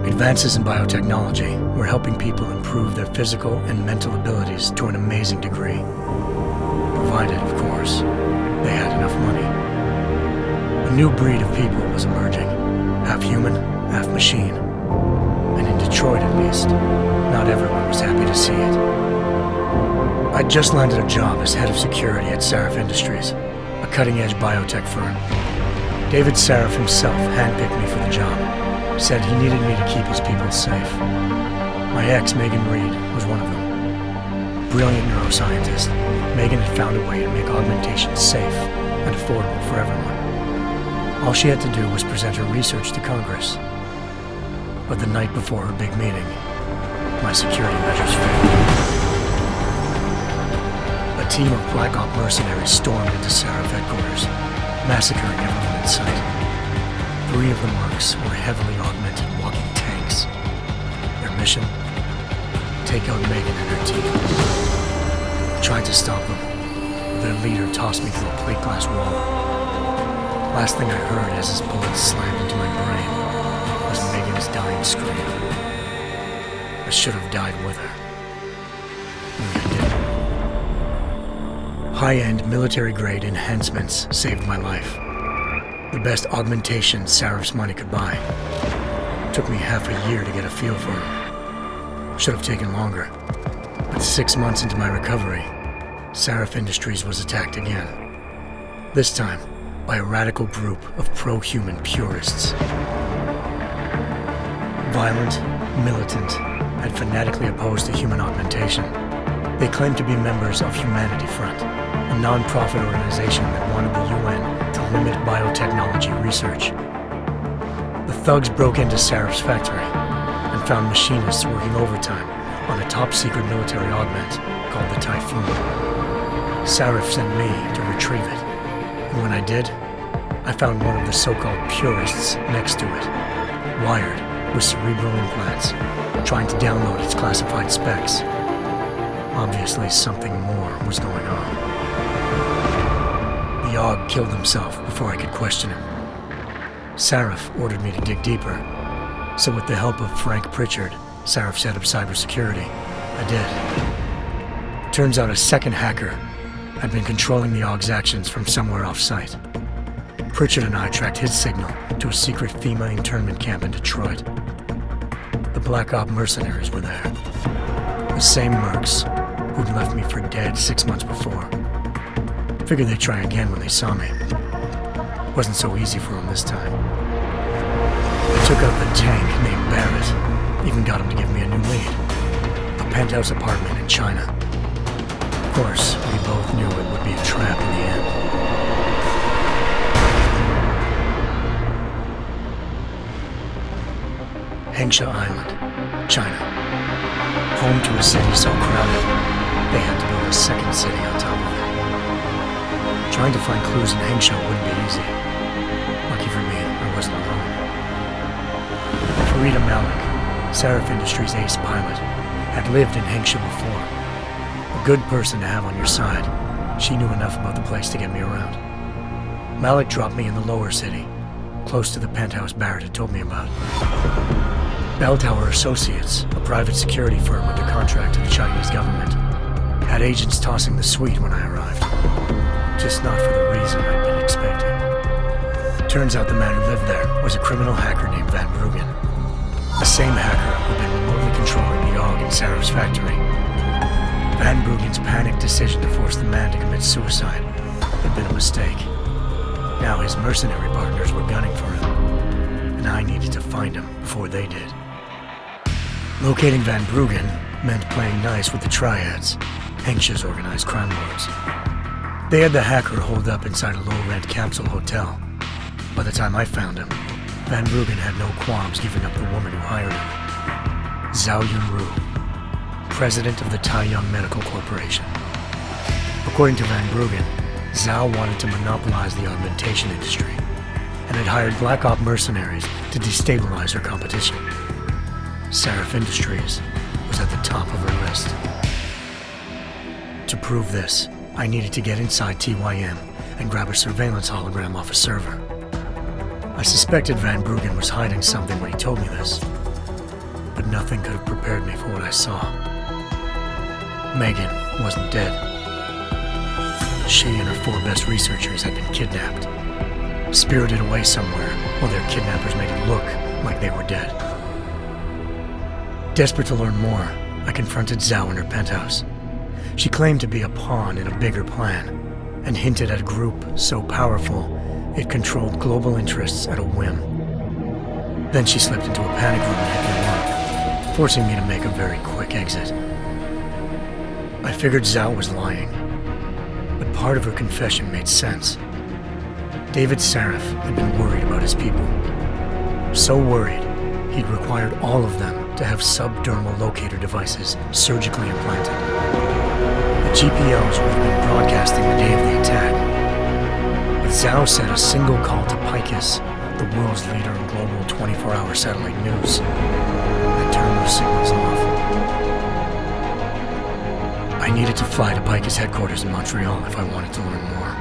Advances in biotechnology were helping people improve their physical and mental abilities to an amazing degree. Provided, of course, they had enough money. A new breed of people was emerging, half human, half machine. And in Detroit, at least, not everyone was happy to see it. I'd just landed a job as head of security at Serif Industries, a cutting-edge biotech firm. David Serif himself handpicked me for the job, said he needed me to keep his people safe. My ex, Megan Reed, was one of them. Brilliant neuroscientist, Megan had found a way to make augmentation safe and affordable for everyone. All she had to do was present her research to Congress. But the night before her big meeting, my security measures failed. A team of Black Op mercenaries stormed into Serif headquarters, massacring everyone in sight. 3 of the mercs were heavily augmented walking tanks. Their mission? Take out Megan and her team. I tried to stop them, but their leader tossed me through a plate glass wall. Last thing I heard as his bullets slammed into my brain was Megan's dying scream. I should have died with her. Only I didn't. High-end military-grade enhancements saved my life. The best augmentation Serif's money could buy. Took me half a year to get a feel for it. Should have taken longer. But 6 months into my recovery, Serif Industries was attacked again. This time, by a radical group of pro-human purists. Violent, militant, and fanatically opposed to human augmentation. They claimed to be members of Humanity Front, a non-profit organization that wanted the UN to limit biotechnology research. The thugs broke into Serif's factory and found machinists working overtime on a top-secret military augment called the Typhoon. Serif sent me to retrieve it, and when I did, I found one of the so-called purists next to it, wired with cerebral implants, trying to download its classified specs. Obviously, something more was going on. The AUG killed himself before I could question him. Serif ordered me to dig deeper, so with the help of Frank Pritchard, Serif's head of cybersecurity, I did. Turns out a second hacker had been controlling the AUG's actions from somewhere off-site. Pritchard and I tracked his signal to a secret FEMA internment camp in Detroit. The Black Op mercenaries were there. The same mercs who'd left me for dead 6 months before. Figured they'd try again when they saw me. Wasn't so easy for them this time. I took out the tank named Barrett, even got him to give me a new lead. A penthouse apartment in China. Of course, we both knew it would be a trap in the end. Hengsha Island, China. Home to a city so crowded, they had to build a second city on top of it. Trying to find clues in Hengsha wouldn't be easy. Lucky for me, I wasn't alone. Farida Malik, Serif Industries' ace pilot, had lived in Hengsha before. A good person to have on your side. She knew enough about the place to get me around. Malik dropped me in the lower city, close to the penthouse Barrett had told me about. Bell Tower Associates, a private security firm under contract to the Chinese government, had agents tossing the suite when I arrived. Just not for the reason I'd been expecting. Turns out the man who lived there was a criminal hacker named Van Bruggen. The same hacker who'd been remotely controlling the AUG in Serif's factory. Van Bruggen's panicked decision to force the man to commit suicide had been a mistake. Now his mercenary partners were gunning for him, and I needed to find him before they did. Locating Van Bruggen meant playing nice with the Triads, Hengsha's organized crime lords. They had the hacker holed up inside a low-rent capsule hotel. By the time I found him, Van Bruggen had no qualms giving up the woman who hired him. Zhao Yunru, president of the Taiyang Medical Corporation. According to Van Bruggen, Zhao wanted to monopolize the augmentation industry and had hired Black Op mercenaries to destabilize her competition. Serif Industries was at the top of her list. To prove this, I needed to get inside TYM and grab a surveillance hologram off a server. I suspected Van Bruggen was hiding something when he told me this, but nothing could have prepared me for what I saw. Megan wasn't dead. She and her 4 best researchers had been kidnapped, spirited away somewhere while their kidnappers made it look like they were dead. Desperate to learn more, I confronted Zhao in her penthouse. She claimed to be a pawn in a bigger plan, and hinted at a group so powerful it controlled global interests at a whim. Then she slipped into a panic room and hit me up, forcing me to make a very quick exit. I figured Zhao was lying, but part of her confession made sense. David Serif had been worried about his people. So worried, he'd required all of them to have subdermal locator devices surgically implanted. The GPOs would have been broadcasting the day of the attack. But Zhao said a single call to Picus, the world's leader in global 24-hour satellite news, had turned those signals off. I needed to fly to Picus headquarters in Montreal if I wanted to learn more.